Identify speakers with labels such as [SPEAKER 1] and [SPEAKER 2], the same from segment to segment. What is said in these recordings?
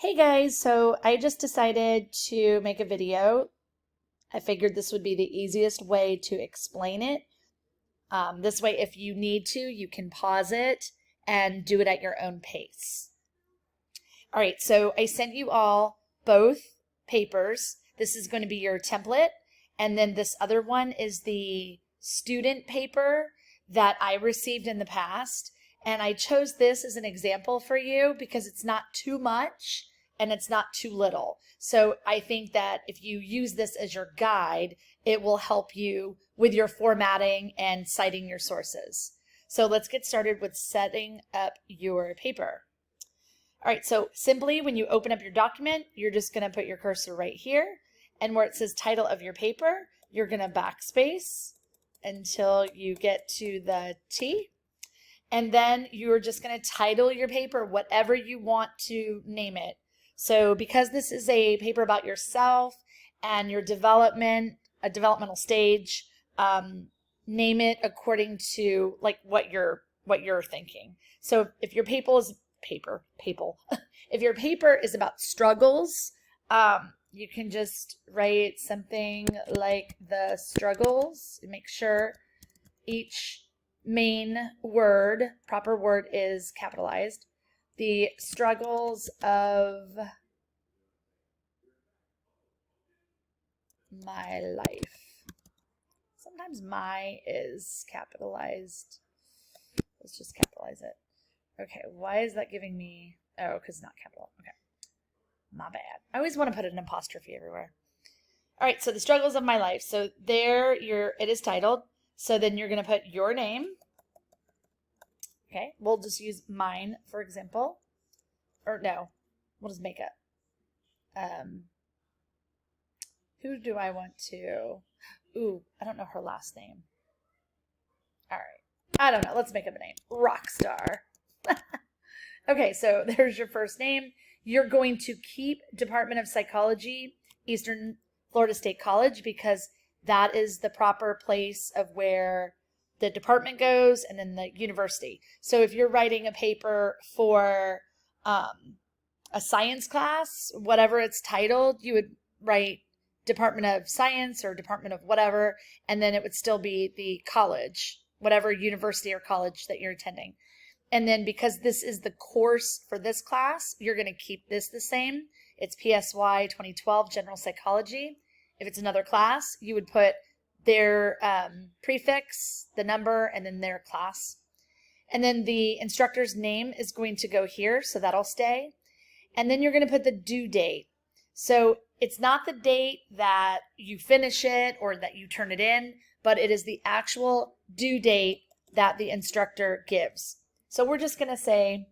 [SPEAKER 1] Hey guys, so I just decided to make a video. I figured this would be the easiest way to explain it. This way, if you need to, you can pause it and do it at your own pace. All right, so I sent you all both papers. This is going to be your template, and then this other one is the student paper that I received in the past. And I chose this as an example for you because it's not too much and it's not too little. So I think that if you use this as your guide, it will help you with your formatting and citing your sources. So let's get started with setting up your paper. All right, so simply when you open up your document, you're just going to put your cursor right here, and where it says title of your paper, you're going to backspace until you get to the T. And then you're just going to title your paper whatever you want to name it. So because this is a paper about yourself and your development, a developmental stage, name it according to like what you're thinking. So if your paper is if your paper is about struggles, you can just write something like the struggles. Make sure each main word, proper word, is capitalized. The struggles of my life. Sometimes my is capitalized. Let's just capitalize it. Okay, why is that giving me, oh, because it's not capital. Okay, my bad. I always want to put an apostrophe everywhere. All right, so the struggles of my life. So there it is titled. So then you're going to put your name. Okay, we'll just use mine, for example. Or no, we'll just make it. Who do I want to? Ooh, I don't know her last name. All right, I don't know. Let's make up a name. Rockstar. Okay, so there's your first name. You're going to keep Department of Psychology, Eastern Florida State College, because that is the proper place of where the department goes and then the university. So if you're writing a paper for a science class, whatever it's titled, you would write Department of Science or Department of whatever, and then it would still be the college, whatever university or college that you're attending. And then because this is the course for this class, you're going to keep this the same. It's PSY 2012 General Psychology. If it's another class, you would put their prefix, the number, and then their class. And then the instructor's name is going to go here, so that'll stay. And then you're going to put the due date. So it's not the date that you finish it or that you turn it in, but it is the actual due date that the instructor gives. So we're just going to say,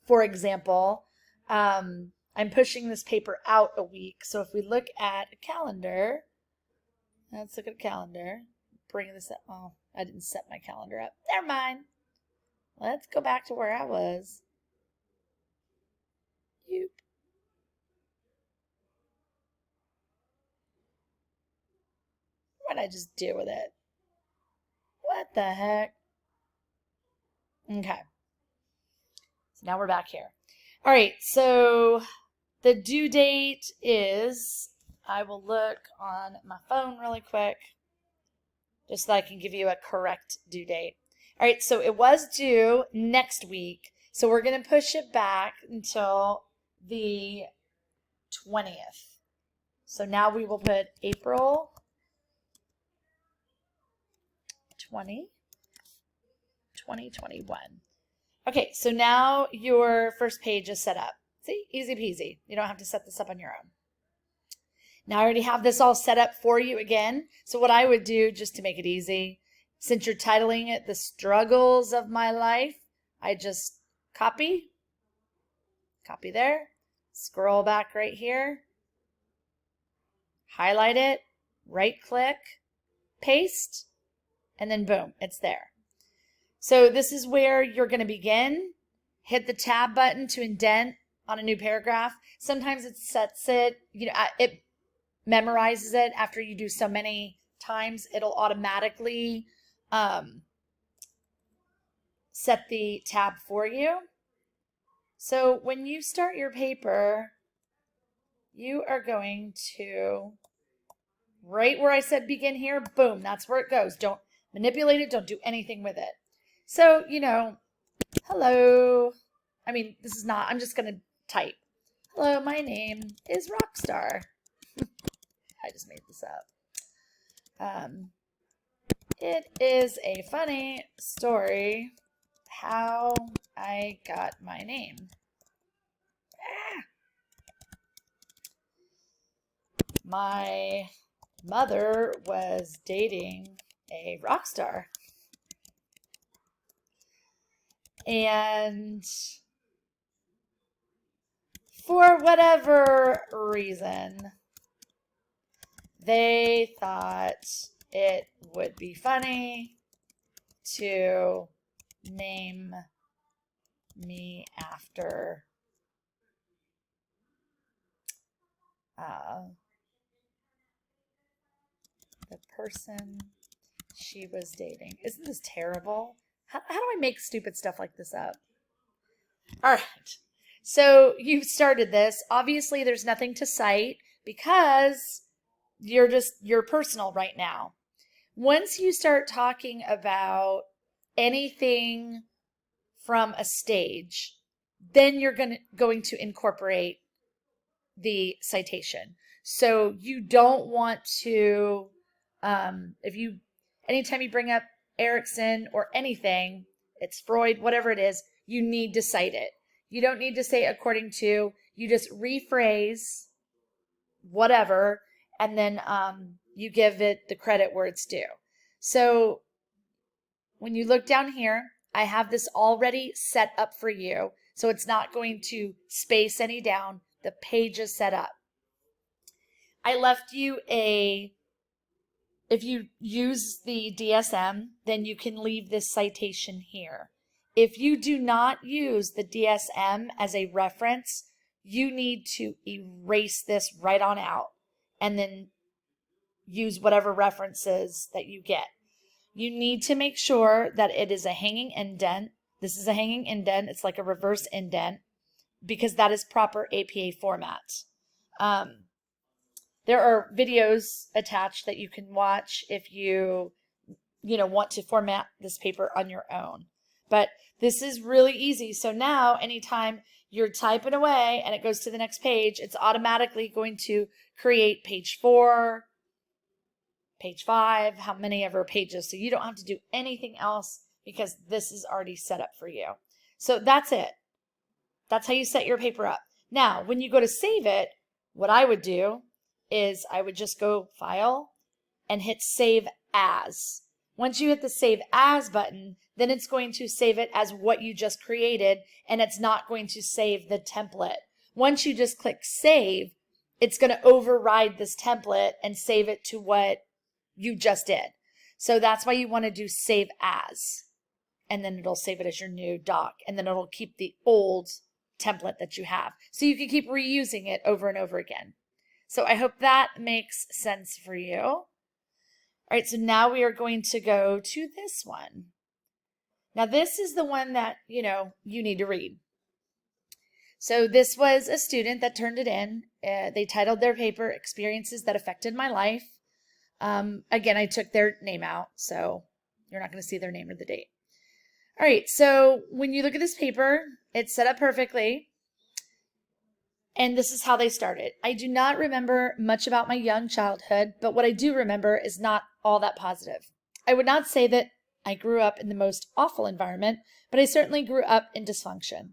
[SPEAKER 1] for example, I'm pushing this paper out a week. So if we look at a calendar, let's look at a calendar. Bring this up. Oh, I didn't set my calendar up. Never mind. Let's go back to where I was. Yoop. What did I just do with it? What the heck? Okay. So now we're back here. All right, so the due date is, I will look on my phone really quick, just so I can give you a correct due date. All right, so it was due next week, so we're going to push it back until the 20th. So now we will put April 2021. Okay, so now your first page is set up. See, easy peasy. You don't have to set this up on your own. Now I already have this all set up for you again. So what I would do, just to make it easy, since you're titling it The Struggles of My Life, I just copy there, scroll back right here, highlight it, right click, paste, and then boom, it's there. So this is where you're going to begin. Hit the tab button to indent on a new paragraph. Sometimes it sets it, it memorizes it after you do so many times. It'll automatically set the tab for you. So when you start your paper, you are going to, right where I said begin here, boom, that's where it goes. Don't manipulate it. Don't do anything with it. So, hello. I mean, this is not, I'm just going to type. Hello, my name is Rockstar. I just made this up. It is a funny story how I got my name. My mother was dating a rock star. And for whatever reason, they thought it would be funny to name me after the person she was dating. Isn't this terrible? How do I make stupid stuff like this up? All right. So you've started this. Obviously, there's nothing to cite because you're personal right now. Once you start talking about anything from a stage, then you're going to incorporate the citation. So you don't want to, anytime you bring up Erikson or anything, it's Freud, whatever it is, you need to cite it. You don't need to say according to, you just rephrase whatever, and then you give it the credit where it's due. So when you look down here, I have this already set up for you, so it's not going to space any down. The page is set up. I left you if you use the DSM, then you can leave this citation here. If you do not use the DSM as a reference, you need to erase this right on out and then use whatever references that you get. You need to make sure that it is a hanging indent. This is a hanging indent. It's like a reverse indent because that is proper APA format. There are videos attached that you can watch if you want to format this paper on your own. But this is really easy. So now anytime you're typing away and it goes to the next page, it's automatically going to create page 4, page 5, how many ever pages. So you don't have to do anything else because this is already set up for you. So that's it. That's how you set your paper up. Now, when you go to save it, what I would do is I would just go File and hit Save As. Once you hit the Save As button, then it's going to save it as what you just created, and it's not going to save the template. Once you just click Save, it's going to override this template and save it to what you just did. So that's why you want to do Save As, and then it'll save it as your new doc, and then it'll keep the old template that you have. So you can keep reusing it over and over again. So I hope that makes sense for you. All right, so now we are going to go to this one. Now this is the one that, you need to read. So this was a student that turned it in. They titled their paper, Experiences That Affected My Life. Again, I took their name out, so you're not going to see their name or the date. All right, so when you look at this paper, it's set up perfectly. And this is how they started. I do not remember much about my young childhood, but what I do remember is not all that positive. I would not say that I grew up in the most awful environment, but I certainly grew up in dysfunction.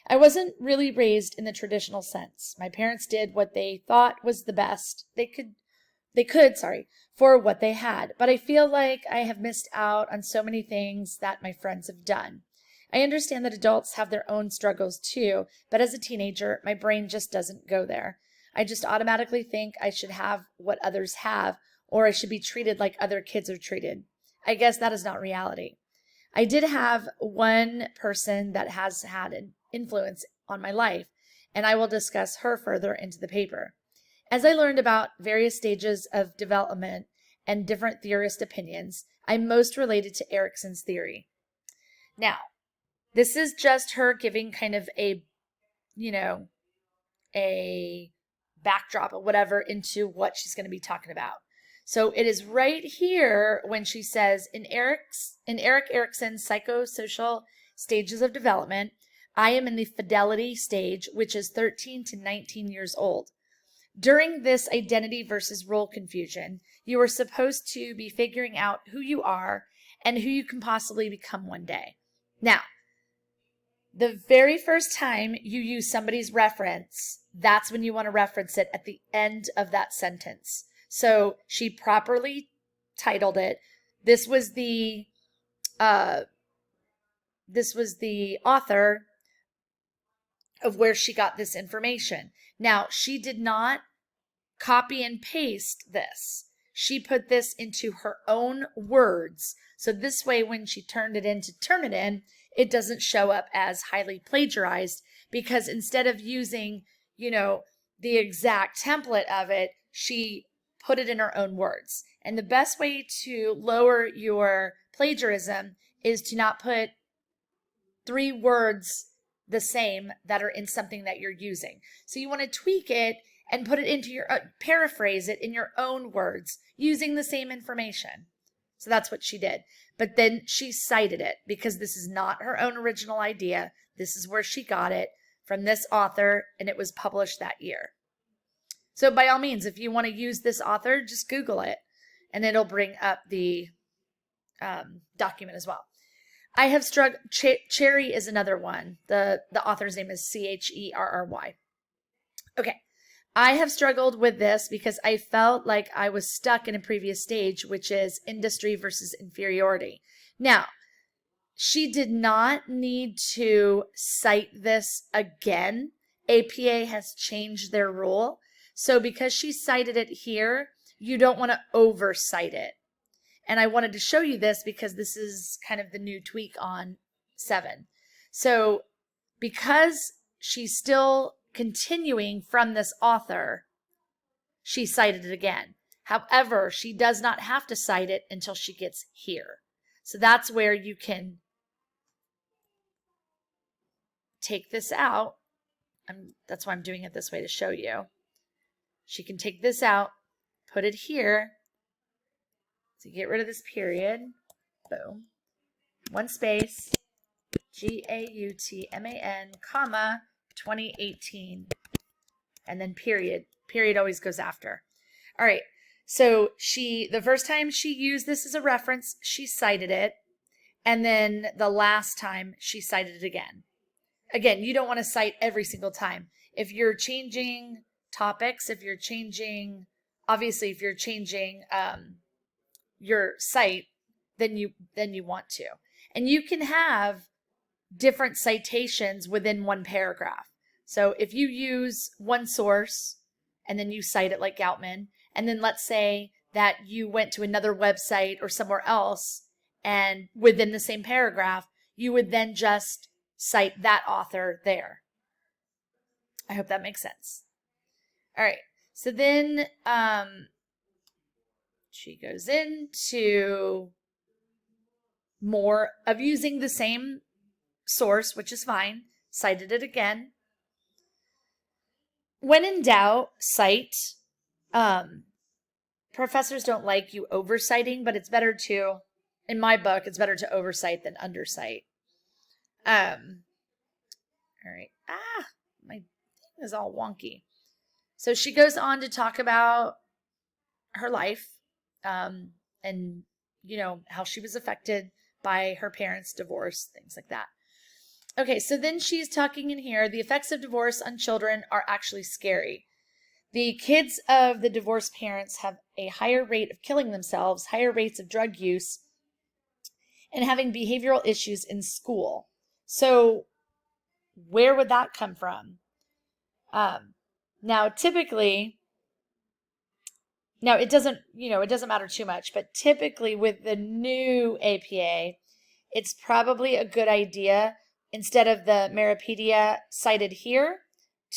[SPEAKER 1] I wasn't really raised in the traditional sense. My parents did what they thought was the best they could, for what they had. But I feel like I have missed out on so many things that my friends have done. I understand that adults have their own struggles too, but as a teenager, my brain just doesn't go there. I just automatically think I should have what others have, or I should be treated like other kids are treated. I guess that is not reality. I did have one person that has had an influence on my life, and I will discuss her further into the paper. As I learned about various stages of development and different theorist opinions, I most related to Erikson's theory. Now, this is just her giving kind of a you know, a backdrop or whatever into what she's going to be talking about. So it is right here when she says, in Erik Erikson's psychosocial stages of development, I am in the fidelity stage, which is 13 to 19 years old. During this identity versus role confusion, you are supposed to be figuring out who you are and who you can possibly become one day. Now, the very first time you use somebody's reference, that's when you want to reference it at the end of that sentence. So she properly titled it. This was the author of where she got this information. Now, she did not copy and paste this. She put this into her own words. So this way, when she turned it in to Turnitin, it doesn't show up as highly plagiarized, because instead of using, the exact template of it, she put it in her own words. And the best way to lower your plagiarism is to not put 3 words the same that are in something that you're using. So you want to tweak it and put it into your, paraphrase it in your own words using the same information. So that's what she did. But then she cited it because this is not her own original idea. This is where she got it from this author, and it was published that year. So by all means, if you want to use this author, just Google it and it'll bring up the document as well. I have struggled. Cherry is another one. The author's name is Cherry. Okay. I have struggled with this because I felt like I was stuck in a previous stage, which is industry versus inferiority. Now, she did not need to cite this again. APA has changed their rule. So because she cited it here, you don't want to oversight it. And I wanted to show you this because this is kind of the new tweak on 7. So because she's still continuing from this author, she cited it again. However, she does not have to cite it until she gets here. So that's where you can take this out. That's why I'm doing it this way, to show you. She can take this out, put it here. So get rid of this period. Boom. 1 space. GAUTMAN, comma, 2018. And then period. Period always goes after. All right. So the first time she used this as a reference, she cited it. And then the last time she cited it again. Again, you don't want to cite every single time. If you're changing topics, obviously if you're changing your site, then you want to. And you can have different citations within one paragraph. So if you use one source and then you cite it like Goutman, and then let's say that you went to another website or somewhere else, and within the same paragraph, you would then just cite that author there. I hope that makes sense. All right. So then she goes into more of using the same source, which is fine. Cited it again. When in doubt, cite. Professors don't like you oversighting, but it's better to, in my book, it's better to oversight than undercite. All right. My thing is all wonky. So she goes on to talk about her life, and how she was affected by her parents' divorce, things like that. Okay, so then she's talking in here, the effects of divorce on children are actually scary. The kids of the divorced parents have a higher rate of killing themselves, higher rates of drug use, and having behavioral issues in school. So where would that come from? Now, typically, it doesn't matter too much, but typically with the new APA, it's probably a good idea, instead of the Maripedia cited here,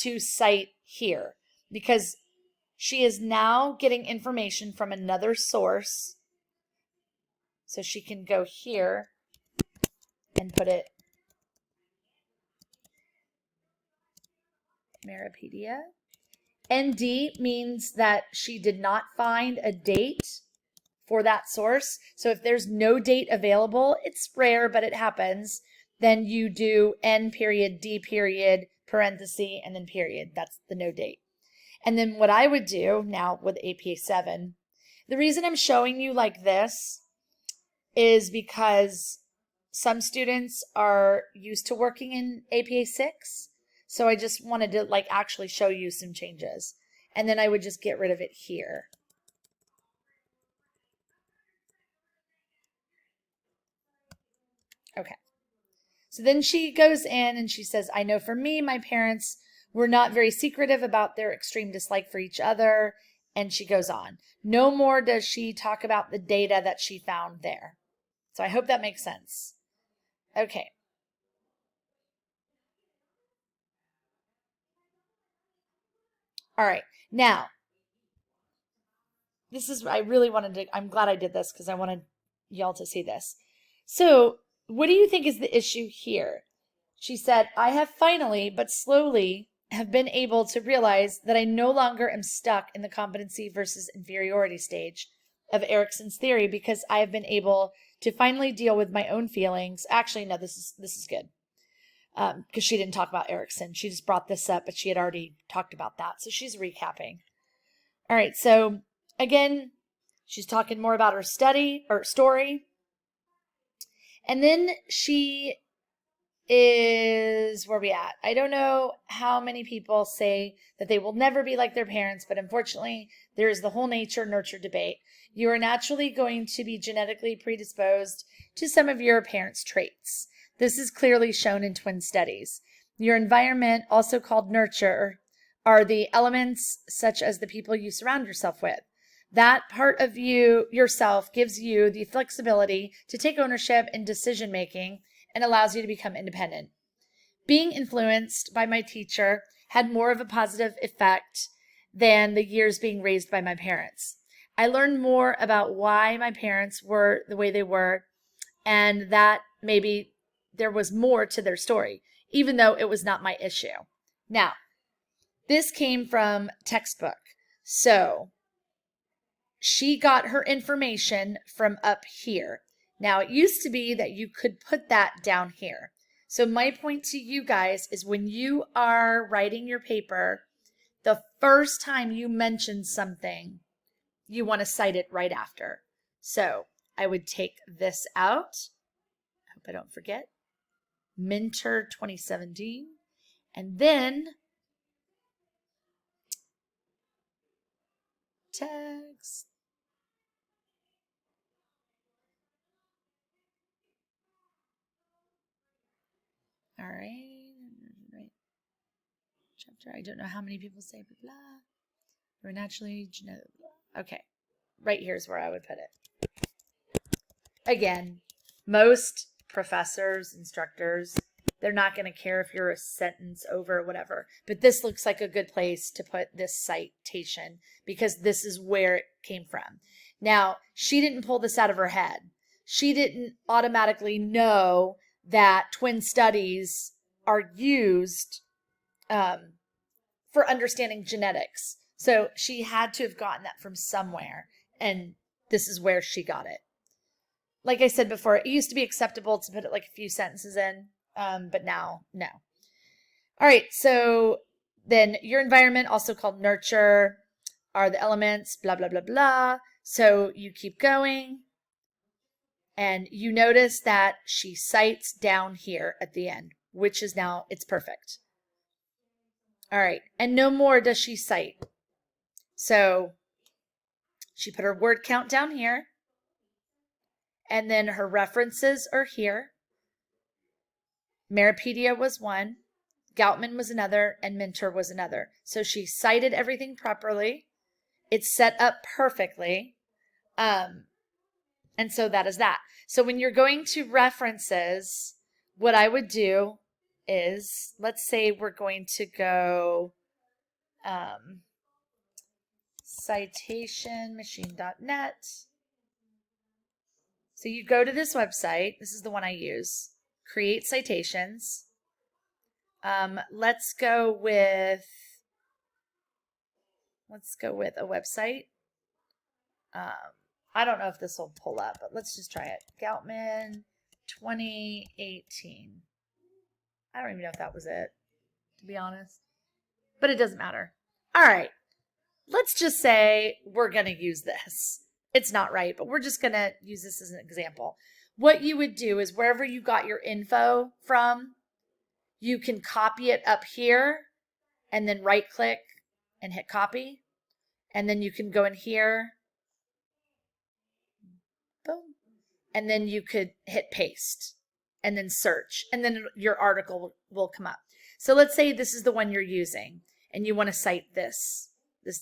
[SPEAKER 1] to cite here, because she is now getting information from another source. So she can go here and put it Maripedia. ND means that she did not find a date for that source. So if there's no date available, it's rare, but it happens, then you do N period, D period, parenthesis, and then period. That's the no date. And then what I would do now with APA 7, the reason I'm showing you like this is because some students are used to working in APA 6. So I just wanted to like actually show you some changes. And then I would just get rid of it here. Okay. So then she goes in and she says, I know for me, my parents were not very secretive about their extreme dislike for each other. And she goes on. No more does she talk about the data that she found there. So I hope that makes sense. Okay. All right. Now, this is, I really wanted to, I'm glad I did this because I wanted y'all to see this. So what do you think is the issue here? She said, I have finally, but slowly, have been able to realize that I no longer am stuck in the competency versus inferiority stage of Erikson's theory because I have been able to finally deal with my own feelings. Actually, no, this is good. Because she didn't talk about Erikson. She just brought this up, but she had already talked about that. So she's recapping. All right, so again, she's talking more about her study or story. And then she is, where we at? I don't know how many people say that they will never be like their parents, but unfortunately, there is the whole nature-nurture debate. You are naturally going to be genetically predisposed to some of your parents' traits. This is clearly shown in twin studies. Your environment, also called nurture, are the elements such as the people you surround yourself with. That part of you, yourself, gives you the flexibility to take ownership in decision making and allows you to become independent. Being influenced by my teacher had more of a positive effect than the years being raised by my parents. I learned more about why my parents were the way they were, and that maybe there was more to their story, even though it was not my issue. Now, this came from textbook. So she got her information from up here. Now, it used to be that you could put that down here. So my point to you guys is when you are writing your paper, the first time you mention something, you want to cite it right after. So I would take this out. I hope I don't forget. Minter 2017. And then text. All right. Chapter. I don't know how many people say blah, blah. We're naturally genetic. Okay. Right here is where I would put it. Again, most professors, instructors, they're not going to care if you're a sentence over, whatever. But this looks like a good place to put this citation because this is where it came from. Now, she didn't pull this out of her head. She didn't automatically know that twin studies are used for understanding genetics. So she had to have gotten that from somewhere. And this is where she got it. Like I said before, it used to be acceptable to put it like a few sentences in, but now, no. All right, so then your environment, also called nurture, are the elements, blah, blah, blah, blah. So you keep going, and you notice that she cites down here at the end, which is now, it's perfect. All right, and no more does she cite. So she put her word count down here. And then her references are here. Maripedia was one, Goutman was another, and Minter was another. So she cited everything properly. It's set up perfectly. And so that is that. So when you're going to references, what I would do is, let's say we're going to go citationmachine.net. So you go to this website. This is the one I use. Create citations. Let's go with a website. I don't know if this will pull up, but let's just try it. Goutman 2018. I don't even know if that was it, to be honest. But it doesn't matter. All right. Let's just say we're going to use this. It's not right, but we're just going to use this as an example. What you would do is wherever you got your info from, you can copy it up here and then right click and hit copy. And then you can go in here. Boom. And then you could hit paste and then search, and then your article will come up. So let's say this is the one you're using and you want to cite this.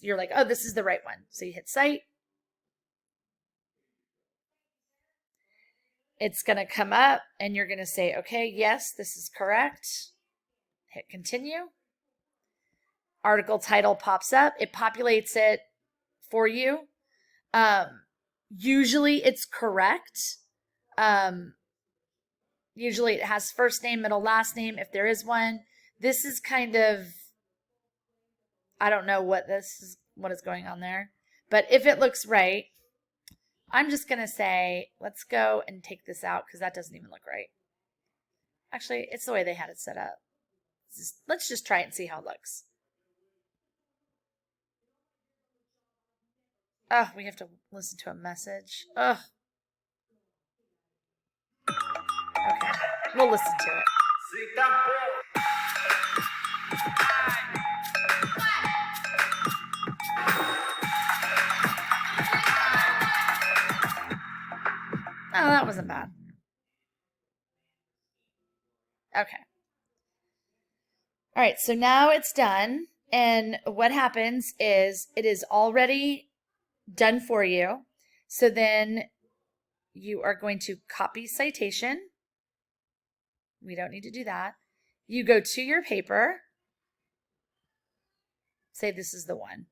[SPEAKER 1] You're like, oh, this is the right one. So you hit cite. It's going to come up and you're going to say, okay, yes, this is correct. Hit continue. Article title pops up. It populates it for you. Usually it's correct. Usually it has first name, middle, last name, if there is one. This is kind of, I don't know what is going on there. But if it looks right, I'm just going to say, let's go and take this out because that doesn't even look right. Actually, it's the way they had it set up. Let's just try it and see how it looks. Oh, we have to listen to a message. Ugh. Okay, we'll listen to it. Oh, that wasn't bad. Okay. All right, so now it's done. And what happens is it is already done for you. So then you are going to copy citation. We don't need to do that. You go to your paper. Say this is the one.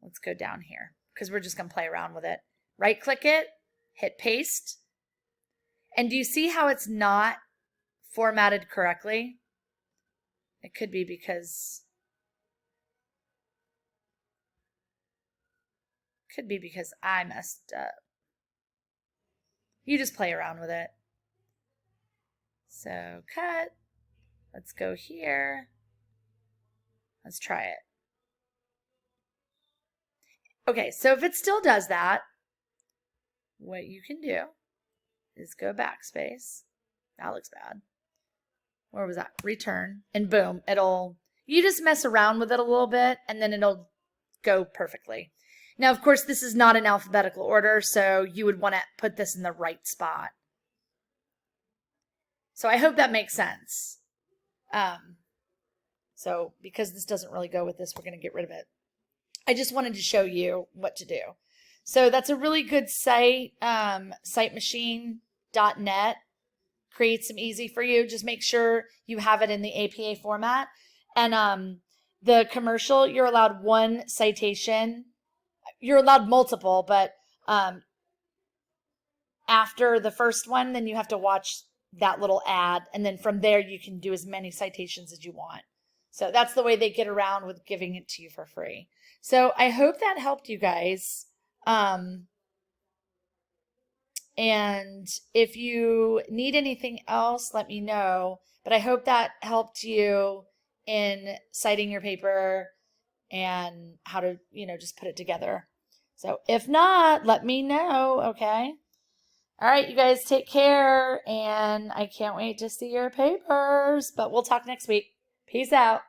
[SPEAKER 1] Let's go down here because we're just going to play around with it. Right click it, hit paste. And do you see how it's not formatted correctly? It could be because I messed up. You just play around with it. So cut. Let's go here. Let's try it. Okay, so if it still does that, what you can do is go backspace. That looks bad. Where was that? Return. And boom, you just mess around with it a little bit and then it'll go perfectly. Now, of course, this is not in alphabetical order, so you would want to put this in the right spot. So I hope that makes sense. So because this doesn't really go with this, we're going to get rid of it. I just wanted to show you what to do. So that's a really good site, sitemaschine.net. Creates them easy for you. Just make sure you have it in the APA format. And the commercial, you're allowed one citation. You're allowed multiple, but after the first one, then you have to watch that little ad. And then from there, you can do as many citations as you want. So that's the way they get around with giving it to you for free. So I hope that helped you guys. And if you need anything else, let me know. But I hope that helped you in citing your paper and how to, just put it together. So if not, let me know, okay? All right, you guys take care, and I can't wait to see your papers. But we'll talk next week. Peace out.